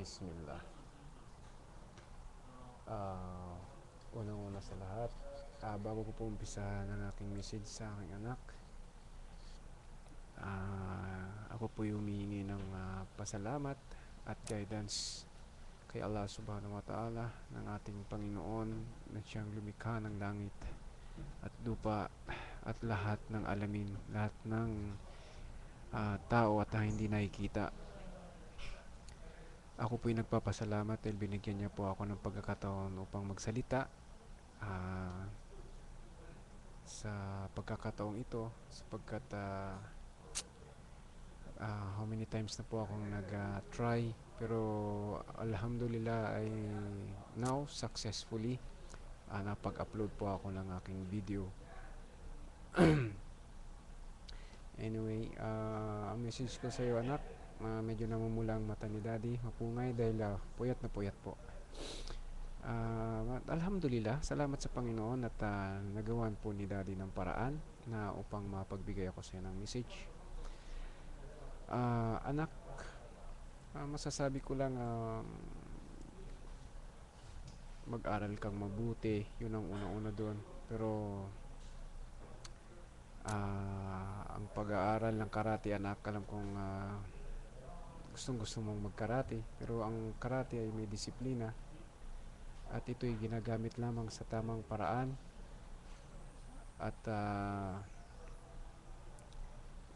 Bismillah. Ah, Unang-una sa lahat, bago ko po umpisa ng aking message sa aking anak, ako po humihingi ng pasalamat at guidance kay Allah Subhanahu wa Ta'ala ng ating Panginoon na siyang lumikha ng langit at lupa at lahat ng alamin, lahat ng tao at hindi nakikita. Ako po'y nagpapasalamat dahil binigyan niya po ako ng pagkakataon upang magsalita ah, sa pagkakataong ito sapagkat how many times na po akong nag-try pero alhamdulillah ay now successfully napag-upload po ako ng aking video. Anyway, ang message ko sa iyo anak, medyo namumula ang mata ni daddy, mapungay dahil puyat na puyat po. Alhamdulillah, salamat sa Panginoon at nagawan po ni daddy ng paraan na upang mapagbigay ako sa iyo ng message. Anak, masasabi ko lang mag-aral kang mabuti, yun ang una-una doon. Pero ang pag-aaral ng karate anak, alam kong gustong gusto mong mag-karate, pero ang karate ay may disiplina at ito'y ginagamit lamang sa tamang paraan at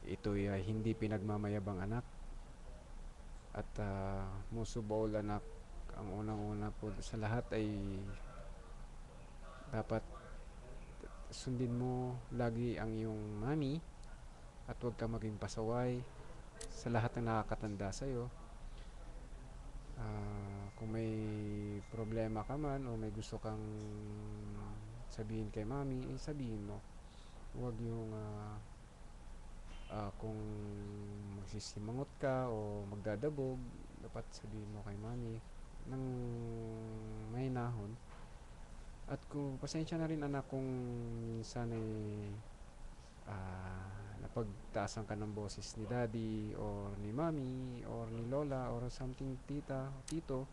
ito'y hindi pinagmamayabang anak at most of all anak, ang unang-una po sa lahat ay dapat sundin mo lagi ang iyong mami at huwag ka maging pasaway sa lahat ng nakakatanda sa'yo. Kung may problema ka man o may gusto kang sabihin kay mami, sabihin mo. Huwag yung kung magsisimangot ka o magdadabog, dapat sabihin mo kay mami ng may nahon. At kung pasensya na rin anak kung minsan ay napagtaasan ka ng boses ni daddy or ni mami or ni lola or something tita o tito,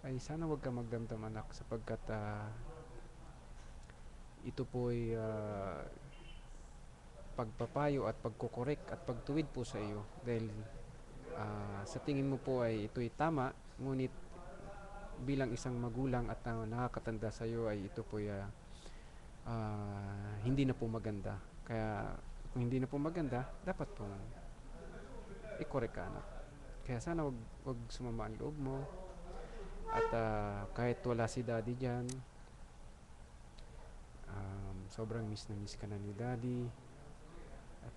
ay sana wag ka magdamdam anak sapagkat ito po ay pagpapayo at pagkokorek at pagtuwid po sa iyo dahil sa tingin mo po ay ito'y tama, ngunit bilang isang magulang at nakakatanda sa iyo ay ito po ay hindi na po maganda. Kaya kung hindi na po maganda, dapat po i-correct ka anak. Kaya sana wag sumama ang loob mo at kahit wala si daddy dyan, sobrang miss na miss ka na ni daddy at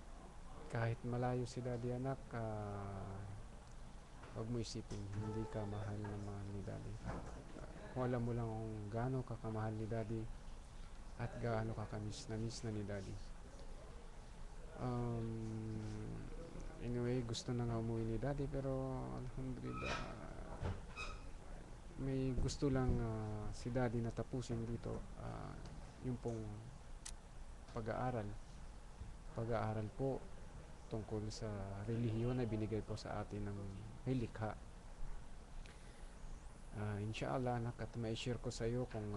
kahit malayo si daddy anak, wag mo isipin hindi ka mahal naman ni daddy. Kung alam mo lang kung gaano ka kamahal ni daddy at gaano ka kamiss na miss na ni daddy. Anyway, gusto na nga umuwi ni daddy pero alhamdulillah may gusto lang si daddy na tapusin dito, yung pong pag-aaral po tungkol sa relihiyon na binigay po sa atin ng may likha. Inshallah anak, at may share ko sa iyo kung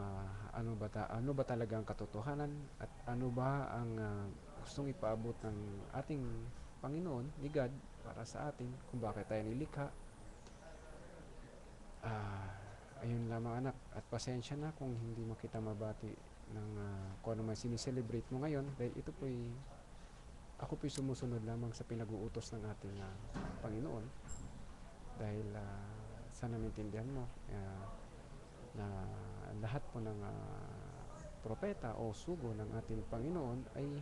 ano ba talaga ang katotohanan at ano ba ang gustong ipaabot ng ating Panginoon ni God para sa atin kung bakit tayo nilikha. Ayun lamang anak, at pasensya na kung hindi mo kita mabati ng kung ano man sinicelebrate mo ngayon dahil ito po'y ako po'y sumusunod lamang sa pinag-uutos ng ating Panginoon dahil sana maintindihan mo na lahat po ng propeta o sugo ng ating Panginoon ay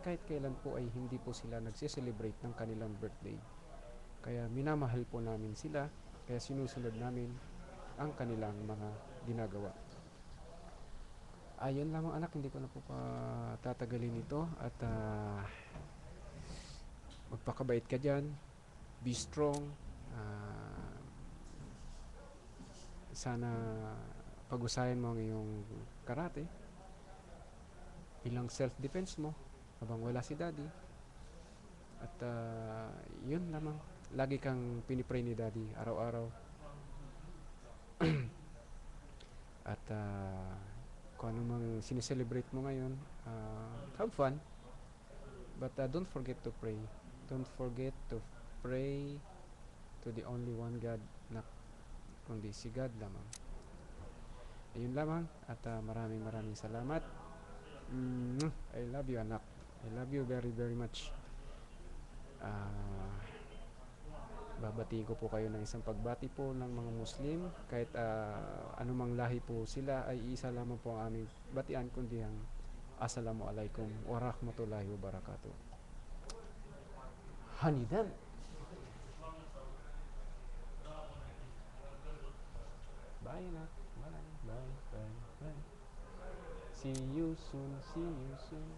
kahit kailan po ay hindi po sila nagse-celebrate ng kanilang birthday. Kaya minamahal po namin sila, kaya sinusunod namin ang kanilang mga ginagawa. Ayun lamang anak, hindi ko na po tatagalin ito at magpakabait ka dyan, be strong, sana pag-usayan mo ang iyong karate bilang self-defense mo habang wala si daddy at yun lamang. lagi kang pinipray ni daddy araw-araw. At kung ano mang sineselebrate mo ngayon, have fun. But don't forget to pray. Don't forget to pray to the only one God, na kundi si God lamang. Ayun lamang, at maraming maraming salamat. I love you, anak. I love you very very much. Babatiin ko po kayo ng isang pagbati po ng mga Muslim. Kahit anumang lahi po sila, ay isa lamang po ang aming batian, kundi ang Assalamualaikum warahmatullahi wabarakatuh. Hanidan. Bye na. Bye. Bye. Bye. Bye. See you soon. See you soon.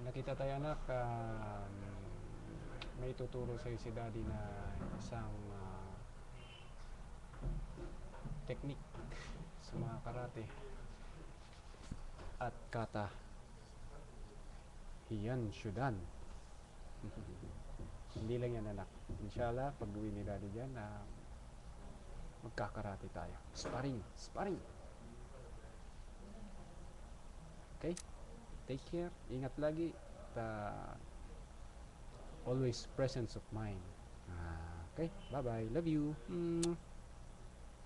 Nakita tayo, anak. May tuturo sa'yo si daddy na isang technique sa mga karate at kata. Hiyan Shudan. Hindi lang yan, anak. Inshallah, pag uwi ni daddy dyan, magkakarate tayo. Sparring. Sparring. Okay? Take care. Ingat lagi. Always presence of mind. Okay? Bye-bye. Love you.